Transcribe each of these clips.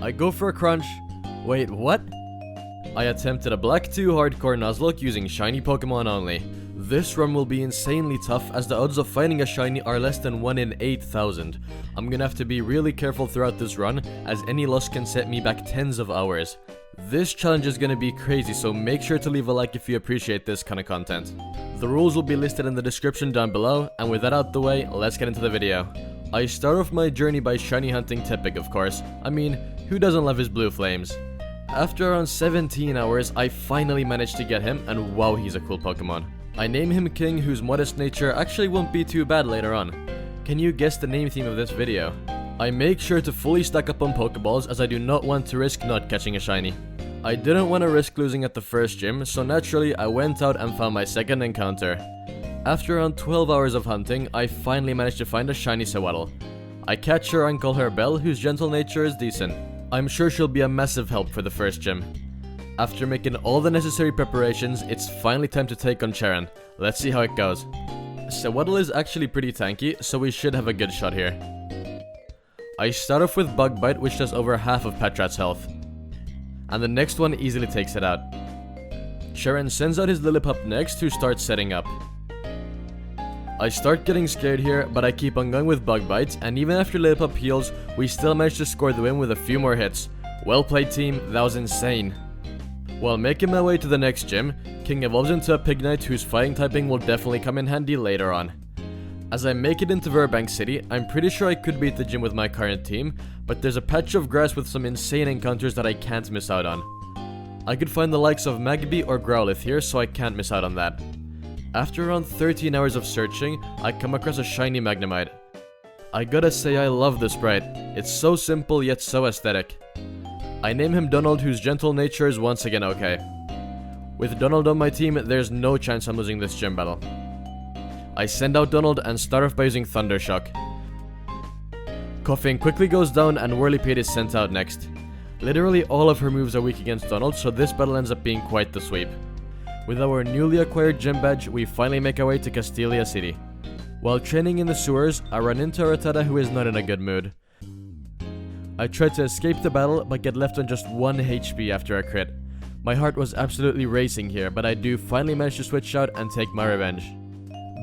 I go for a crunch. Wait, what? I attempted a Black 2 Hardcore Nuzlocke using shiny Pokemon only. This run will be insanely tough as the odds of finding a shiny are less than 1 in 8,000. I'm gonna have to be really careful throughout this run as any loss can set me back tens of hours. This challenge is gonna be crazy, so make sure to leave a like if you appreciate this kind of content. The rules will be listed in the description down below, and with that out the way, let's get into the video. I start off my journey by shiny hunting Typic, of course. I mean, who doesn't love his blue flames? After around 17 hours, I finally managed to get him, and wow, he's a cool Pokemon. I name him King, whose modest nature actually won't be too bad later on. Can you guess the name theme of this video? I make sure to fully stack up on Pokeballs as I do not want to risk not catching a shiny. I didn't want to risk losing at the first gym, so naturally I went out and found my second encounter. After around 12 hours of hunting, I finally managed to find a shiny Sewaddle. I catch her and call her Belle, whose gentle nature is decent. I'm sure she'll be a massive help for the first gym. After making all the necessary preparations, it's finally time to take on Charon. Let's see how it goes. Sewaddle is actually pretty tanky, so we should have a good shot here. I start off with Bug Bite, which does over half of Petrat's health. And the next one easily takes it out. Charon sends out his Lillipup next, who starts setting up. I start getting scared here, but I keep on going with Bug Bites, and even after Lillipup heals, we still manage to score the win with a few more hits. Well played, team, that was insane. While making my way to the next gym, King evolves into a Pignite whose fighting typing will definitely come in handy later on. As I make it into Verbank City, I'm pretty sure I could beat the gym with my current team, but there's a patch of grass with some insane encounters that I can't miss out on. I could find the likes of Magby or Growlithe here, so I can't miss out on that. After around 13 hours of searching, I come across a shiny Magnemite. I gotta say I love the sprite. It's so simple yet so aesthetic. I name him Donald, whose gentle nature is once again okay. With Donald on my team, there's no chance I'm losing this gym battle. I send out Donald and start off by using Thunder Shock. Coughing quickly goes down and Whirlipede is sent out next. Literally all of her moves are weak against Donald, so this battle ends up being quite the sweep. With our newly acquired gym badge, we finally make our way to Castelia City. While training in the sewers, I run into Rattata, who is not in a good mood. I try to escape the battle, but get left on just 1 HP after a crit. My heart was absolutely racing here, but I do finally manage to switch out and take my revenge.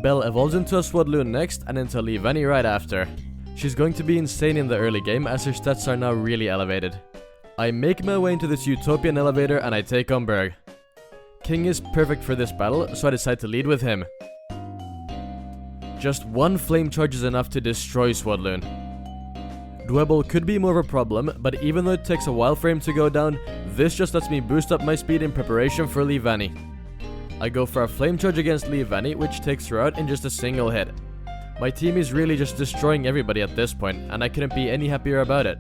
Belle evolves into a Swadloon next, and into Leavanny right after. She's going to be insane in the early game, as her stats are now really elevated. I make my way into this Utopian elevator and I take on Berg. King is perfect for this battle, so I decide to lead with him. Just one flame charge is enough to destroy Swadloon. Dwebble could be more of a problem, but even though it takes a while for him to go down, this just lets me boost up my speed in preparation for Leavanny. I go for a flame charge against Leavanny, which takes her out in just a single hit. My team is really just destroying everybody at this point, and I couldn't be any happier about it.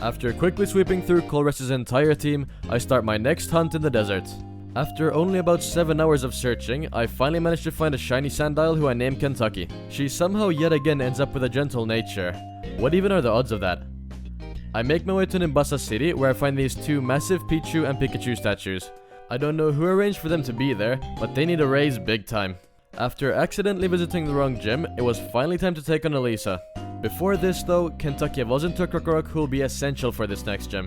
After quickly sweeping through Colress's entire team, I start my next hunt in the desert. After only about 7 hours of searching, I finally managed to find a shiny Sandile who I name Kentucky. She somehow yet again ends up with a gentle nature. What even are the odds of that? I make my way to Nimbasa City, where I find these two massive Pichu and Pikachu statues. I don't know who arranged for them to be there, but they need a raise big time. After accidentally visiting the wrong gym, it was finally time to take on Elisa. Before this though, Kentucky evolves into a Krokorok who will be essential for this next gym.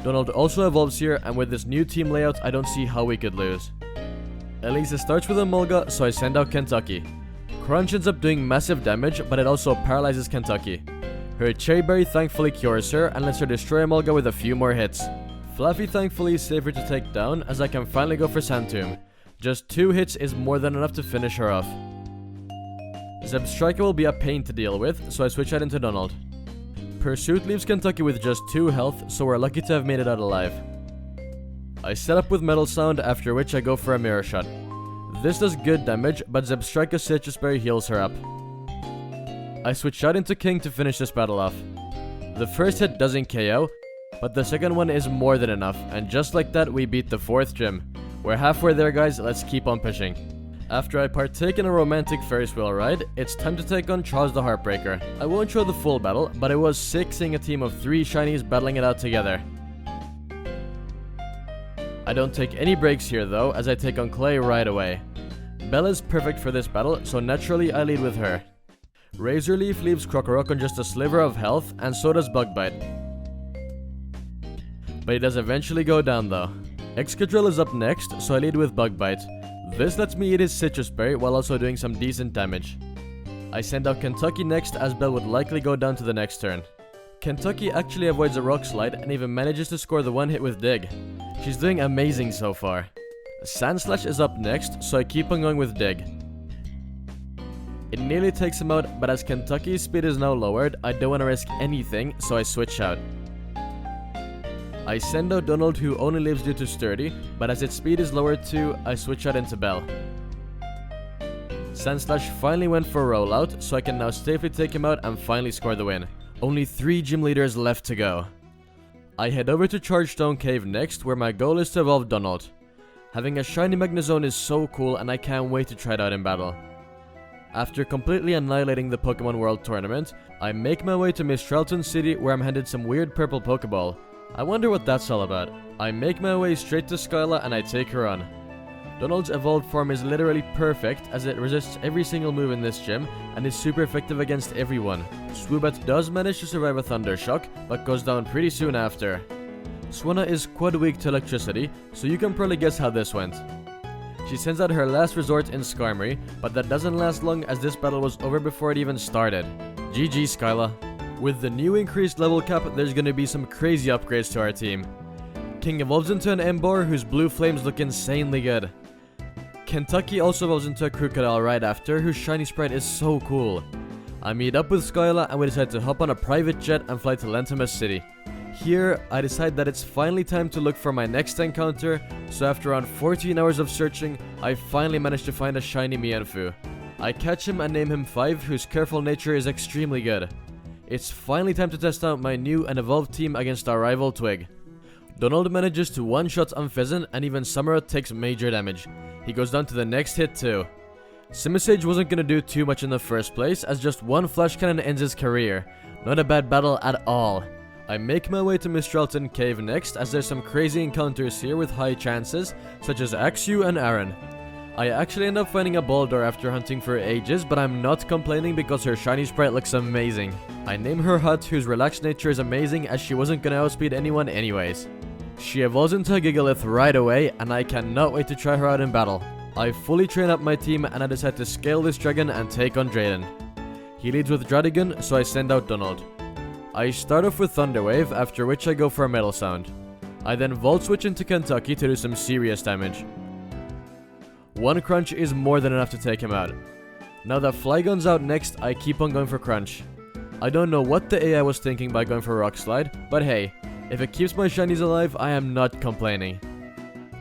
Donald also evolves here, and with this new team layout, I don't see how we could lose. Elisa starts with a Mulga, so I send out Kentucky. Crunch ends up doing massive damage, but it also paralyzes Kentucky. Her Cherry Berry thankfully cures her and lets her destroy a Mulga with a few more hits. Fluffy thankfully is safer to take down, as I can finally go for Sandtomb. Just 2 hits is more than enough to finish her off. Zebstrika will be a pain to deal with, so I switch out into Donald. Pursuit leaves Kentucky with just 2 health, so we're lucky to have made it out alive. I set up with Metal Sound, after which I go for a Mirror Shot. This does good damage, but Zebstrika's Citrus Berry heals her up. I switch out into King to finish this battle off. The first hit doesn't KO, but the second one is more than enough, and just like that we beat the 4th gym. We're halfway there guys, let's keep on pushing. After I partake in a romantic Ferris wheel ride, it's time to take on Charles the Heartbreaker. I won't show the full battle, but it was sick seeing a team of 3 shinies battling it out together. I don't take any breaks here though, as I take on Clay right away. Bella's perfect for this battle, so naturally I lead with her. Razor Leaf leaves Krokorok on just a sliver of health, and so does Bug Bite. but he does eventually go down though. Excadrill is up next, so I lead with Bug Bite. This lets me eat his Citrus Berry while also doing some decent damage. I send out Kentucky next, as Bell would likely go down to the next turn. Kentucky actually avoids a Rock Slide and even manages to score the one hit with Dig. She's doing amazing so far. Sandslash is up next, so I keep on going with Dig. It nearly takes him out, but as Kentucky's speed is now lowered, I don't want to risk anything, so I switch out. I send out Donald, who only lives due to Sturdy, but as its speed is lowered too, I switch out into Bell. Sandslash finally went for a rollout, so I can now safely take him out and finally score the win. Only 3 gym leaders left to go. I head over to Chargestone Cave next, where my goal is to evolve Donald. Having a shiny Magnezone is so cool and I can't wait to try it out in battle. After completely annihilating the Pokemon World Tournament, I make my way to Mistralton City, where I'm handed some weird purple Pokeball. I wonder what that's all about. I make my way straight to Skyla and I take her on. Donald's evolved form is literally perfect, as it resists every single move in this gym and is super effective against everyone. Swoobat does manage to survive a Thunder Shock, but goes down pretty soon after. Swanna is quite weak to electricity, so you can probably guess how this went. She sends out her last resort in Skarmory, but that doesn't last long as this battle was over before it even started. GG Skyla. With the new increased level cap, there's gonna be some crazy upgrades to our team. King evolves into an Emboar, whose blue flames look insanely good. Kentucky also evolves into a Crocodile right after, whose shiny sprite is so cool. I meet up with Skyla and we decide to hop on a private jet and fly to Lentimus City. Here, I decide that it's finally time to look for my next encounter, so after around 14 hours of searching, I finally managed to find a shiny Mienfoo. I catch him and name him 5, whose careful nature is extremely good. It's finally time to test out my new and evolved team against our rival Twig. Donald manages to one-shot Unpheasant, and even Samurott takes major damage. He goes down to the next hit too. Simisage wasn't gonna do too much in the first place, as just one Flash Cannon ends his career. Not a bad battle at all. I make my way to Mistralton Cave next, as there's some crazy encounters here with high chances, such as Axew and Aaron. I actually end up finding a Baldor after hunting for ages, but I'm not complaining because her shiny sprite looks amazing. I name her Hut, whose relaxed nature is amazing, as she wasn't gonna outspeed anyone anyways. She evolves into a Gigalith right away, and I cannot wait to try her out in battle. I fully train up my team and I decide to scale this dragon and take on Drayden. He leads with Dradigun, so I send out Donald. I start off with Thunder Wave, after which I go for a Metal Sound. I then Volt Switch into Kentucky to do some serious damage. One Crunch is more than enough to take him out. Now that Flygon's out next, I keep on going for Crunch. I don't know what the AI was thinking by going for Rock Slide, but hey, if it keeps my shinies alive, I am not complaining.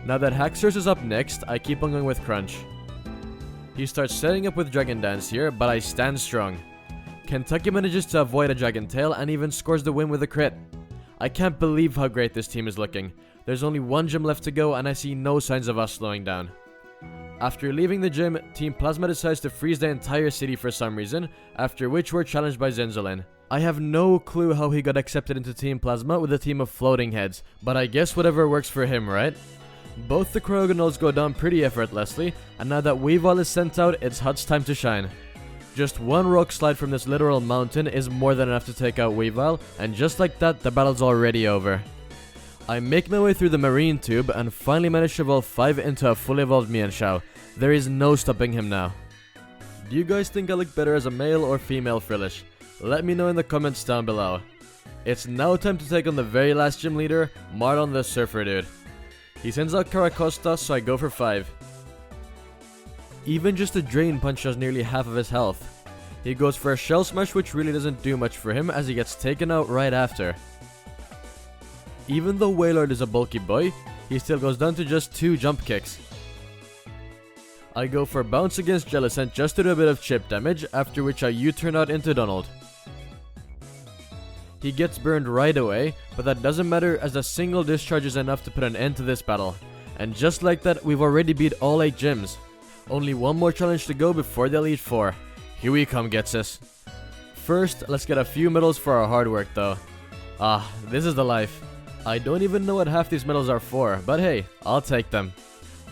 Now that Haxorus is up next, I keep on going with Crunch. He starts setting up with Dragon Dance here, but I stand strong. Kentucky manages to avoid a Dragon Tail and even scores the win with a crit. I can't believe how great this team is looking. There's only one gym left to go and I see no signs of us slowing down. After leaving the gym, Team Plasma decides to freeze the entire city for some reason, after which we're challenged by Zenzolin. I have no clue how he got accepted into Team Plasma with a team of floating heads, but I guess whatever works for him, right? Both the Cryogonals go down pretty effortlessly, and now that Weavile is sent out, it's Hut's time to shine. Just one Rock Slide from this literal mountain is more than enough to take out Weavile, and just like that, the battle's already over. I make my way through the Marine Tube and finally manage to evolve 5 into a fully evolved Mienshao. There is no stopping him now. Do you guys think I look better as a male or female Frillish? Let me know in the comments down below. It's now time to take on the very last gym leader, Marlon the Surfer Dude. He sends out Caracosta, so I go for 5. Even just a Drain Punch does nearly half of his health. He goes for a Shell Smash, which really doesn't do much for him as he gets taken out right after. Even though Wailord is a bulky boy, he still goes down to just 2 jump kicks. I go for Bounce against Jellicent just to do a bit of chip damage, after which I U-turn out into Donald. He gets burned right away, but that doesn't matter as a single discharge is enough to put an end to this battle. And just like that, we've already beat all 8 gyms. Only one more challenge to go before the Elite 4. Here we come, Getsus. First, let's get a few medals for our hard work though. Ah, this is the life. I don't even know what half these medals are for, but hey, I'll take them.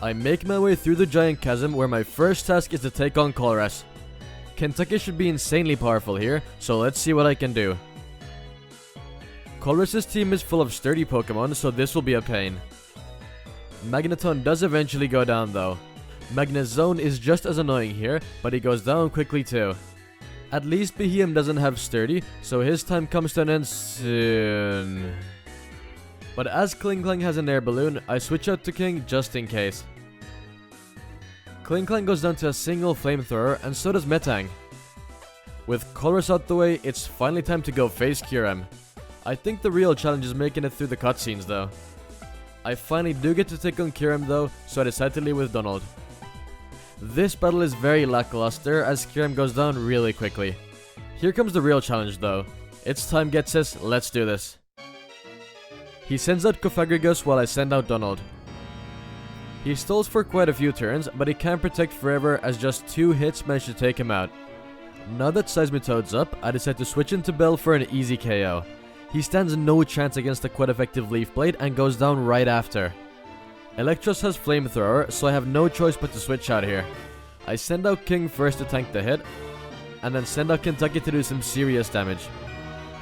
I make my way through the giant chasm where my first task is to take on Colress. Kentucky should be insanely powerful here, so let's see what I can do. Colress's team is full of sturdy Pokemon, so this will be a pain. Magneton does eventually go down though. Magnezone is just as annoying here, but he goes down quickly too. At least Behemoth doesn't have sturdy, so his time comes to an end soon. But as Klinklang has an air balloon, I switch out to King just in case. Klinklang goes down to a single flamethrower, and so does Metang. With Colress out the way, it's finally time to go face Kyurem. I think the real challenge is making it through the cutscenes though. I finally do get to take on Kyurem though, so I decide to lead with Donald. This battle is very lackluster as Kyurem goes down really quickly. Here comes the real challenge though. It's time, Getsis, let's do this. He sends out Cofagrigus while I send out Donald. He stalls for quite a few turns, but he can't protect forever as just 2 hits manage to take him out. Now that Seismitoad's up, I decide to switch into Bell for an easy KO. He stands no chance against a quite effective Leaf Blade and goes down right after. Electros has Flamethrower, so I have no choice but to switch out here. I send out King first to tank the hit, and then send out Kentucky to do some serious damage.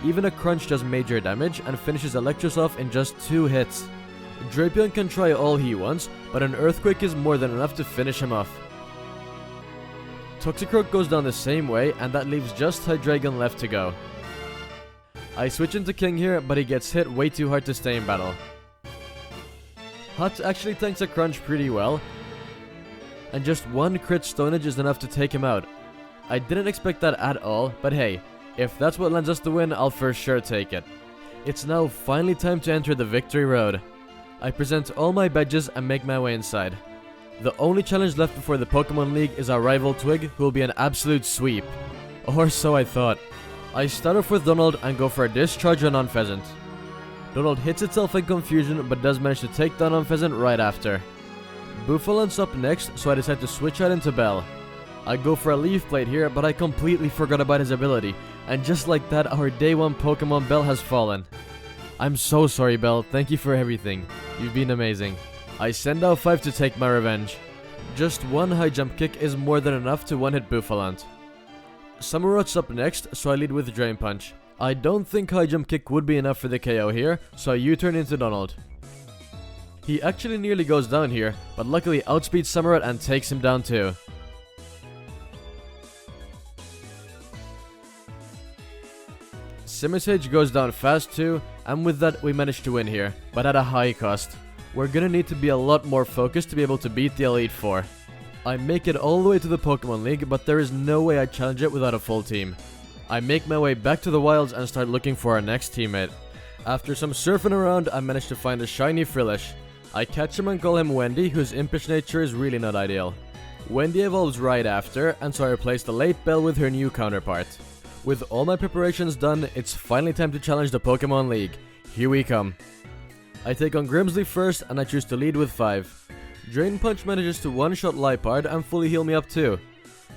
Even a Crunch does major damage and finishes Electros off in just 2 hits. Drapion can try all he wants, but an Earthquake is more than enough to finish him off. Toxicroak goes down the same way, and that leaves just Hydreigon left to go. I switch into King here, but he gets hit way too hard to stay in battle. Hut actually tanks a Crunch pretty well, and just 1 crit Stonage is enough to take him out. I didn't expect that at all, but hey, if that's what lends us the win, I'll for sure take it. It's now finally time to enter the victory road. I present all my badges and make my way inside. The only challenge left before the Pokemon League is our rival Twig, who will be an absolute sweep. Or so I thought. I start off with Donald and go for a discharge on Unpheasant. Donald hits itself in confusion, but does manage to take down Unpheasant right after. Buffalan's up next, so I decide to switch out into Bell. I go for a Leaf Blade here, but I completely forgot about his ability, and just like that, our day 1 Pokemon Bell has fallen. I'm so sorry, Bell, thank you for everything. You've been amazing. I send out 5 to take my revenge. Just 1 high jump kick is more than enough to one-hit Buffalant. Samurot's up next, so I lead with Drain Punch. I don't think high jump kick would be enough for the KO here, so I U-turn into Donald. He actually nearly goes down here, but luckily outspeeds Samurott and takes him down too. Simisage goes down fast too, and with that we managed to win here, but at a high cost. We're gonna need to be a lot more focused to be able to beat the Elite Four. I make it all the way to the Pokemon League, but there is no way I challenge it without a full team. I make my way back to the wilds and start looking for our next teammate. After some surfing around, I managed to find a shiny Frillish. I catch him and call him Wendy, whose impish nature is really not ideal. Wendy evolves right after, and so I replace the late Bell with her new counterpart. With all my preparations done, it's finally time to challenge the Pokemon League. Here we come. I take on Grimsley first, and I choose to lead with 5. Drain Punch manages to one-shot Liepard and fully heal me up too.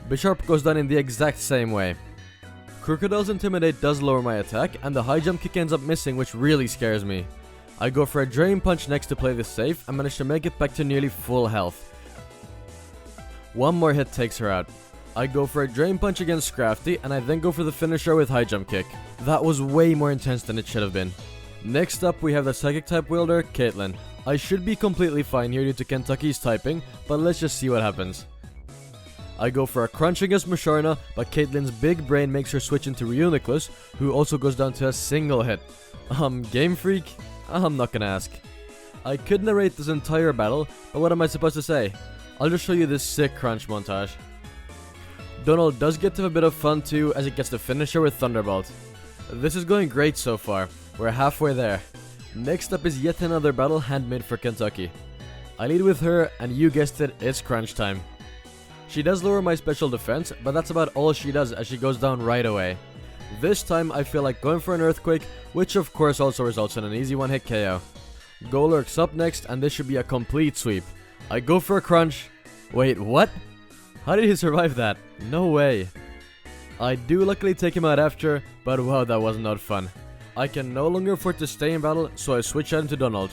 Bisharp goes down in the exact same way. Crocodile's Intimidate does lower my attack, and the high jump kick ends up missing, which really scares me. I go for a Drain Punch next to play this safe, and manage to make it back to nearly full health. 1 more hit takes her out. I go for a Drain Punch against Scrafty, and I then go for the finisher with high jump kick. That was way more intense than it should have been. Next up we have the Psychic type wielder, Caitlyn. I should be completely fine here due to Kentucky's typing, but let's just see what happens. I go for a Crunch against Musharna, but Caitlyn's big brain makes her switch into Reuniclus, who also goes down to a single hit. Game Freak? I'm not gonna ask. I could narrate this entire battle, but what am I supposed to say? I'll just show you this sick Crunch montage. Donald does get to have a bit of fun too, as it gets the finisher with Thunderbolt. This is going great so far. We're halfway there. Next up is yet another battle handmade for Kentucky. I lead with her, and you guessed it, it's crunch time. She does lower my special defense, but that's about all she does as she goes down right away. This time I feel like going for an Earthquake, which of course also results in an easy one-hit KO. Golurk's up next, and this should be a complete sweep. I go for a Crunch. Wait, what? How did he survive that? No way. I do luckily take him out after, but wow, that was not fun. I can no longer afford to stay in battle, so I switch out into Donald.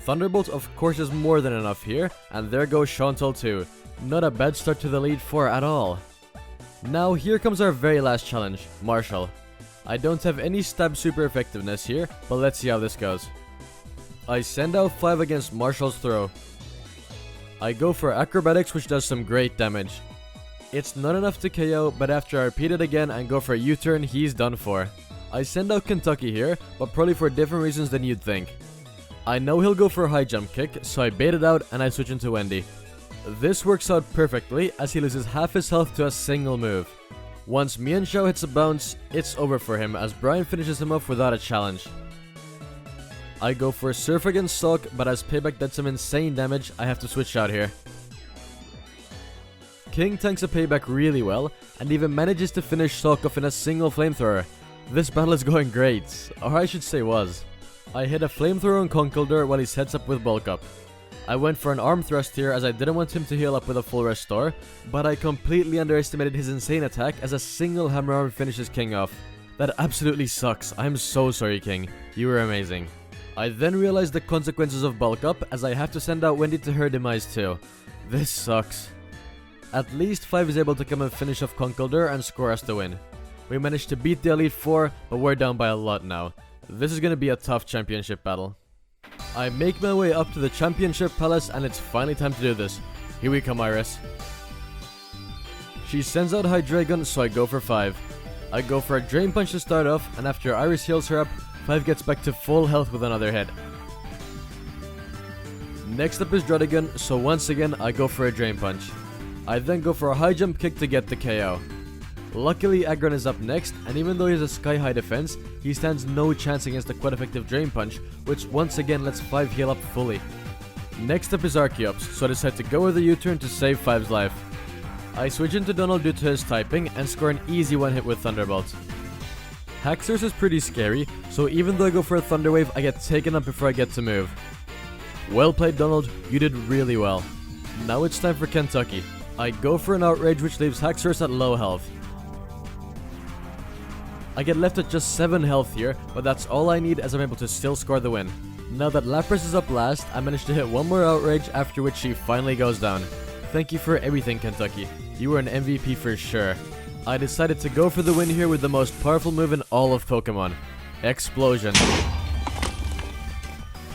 Thunderbolt of course is more than enough here, and there goes Chantal too. Not a bad start to the lead 4 at all. Now here comes our very last challenge, Marshall. I don't have any stab super effectiveness here, but let's see how this goes. I send out 5 against Marshall's throw. I go for acrobatics, which does some great damage. It's not enough to KO, but after I repeat it again and go for a U-turn, he's done for. I send out Kentucky here, but probably for different reasons than you'd think. I know he'll go for a high jump kick, so I bait it out and I switch into Wendy. This works out perfectly as he loses half his health to a single move. Once Mianxiao hits a bounce, it's over for him as Brian finishes him off without a challenge. I go for a surf against Stalk, but as Payback did some insane damage, I have to switch out here. King tanks a Payback really well and even manages to finish Stalk off in a single flamethrower. This battle is going great, or I should say was. I hit a flamethrower on Conkeldurr while he sets up with bulk up. I went for an arm thrust here as I didn't want him to heal up with a full restore, but I completely underestimated his insane attack as a single hammer arm finishes King off. That absolutely sucks. I'm so sorry, King. You were amazing. I then realized the consequences of bulk up as I have to send out Wendy to her demise too. This sucks. At least 5 is able to come and finish off Conkeldurr and score us the win. We managed to beat the Elite 4, but we're down by a lot now. This is gonna be a tough championship battle. I make my way up to the championship palace and it's finally time to do this. Here we come, Iris. She sends out High Dragon, so I go for 5. I go for a Drain Punch to start off, and after Iris heals her up, 5 gets back to full health with another hit. Next up is Dradigun, so once again I go for a Drain Punch. I then go for a high jump kick to get the KO. Luckily, Aggron is up next, and even though he has a sky high defense, he stands no chance against the quite effective Drain Punch, which once again lets 5 heal up fully. Next up is Archeops, so I decide to go with a U-turn to save 5's life. I switch into Donald due to his typing and score an easy one hit with Thunderbolt. Haxorus is pretty scary, so even though I go for a Thunder Wave, I get taken up before I get to move. Well played, Donald, you did really well. Now it's time for Kentucky. I go for an Outrage which leaves Haxorus at low health. I get left at just 7 health here, but that's all I need as I'm able to still score the win. Now that Lapras is up last, I managed to hit one more Outrage, after which she finally goes down. Thank you for everything, Kentucky. You were an MVP for sure. I decided to go for the win here with the most powerful move in all of Pokemon. Explosion.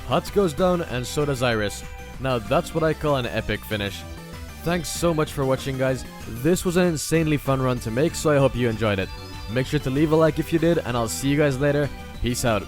Hut goes down and so does Iris. Now that's what I call an epic finish. Thanks so much for watching, guys. This was an insanely fun run to make, so I hope you enjoyed it. Make sure to leave a like if you did, and I'll see you guys later. Peace out.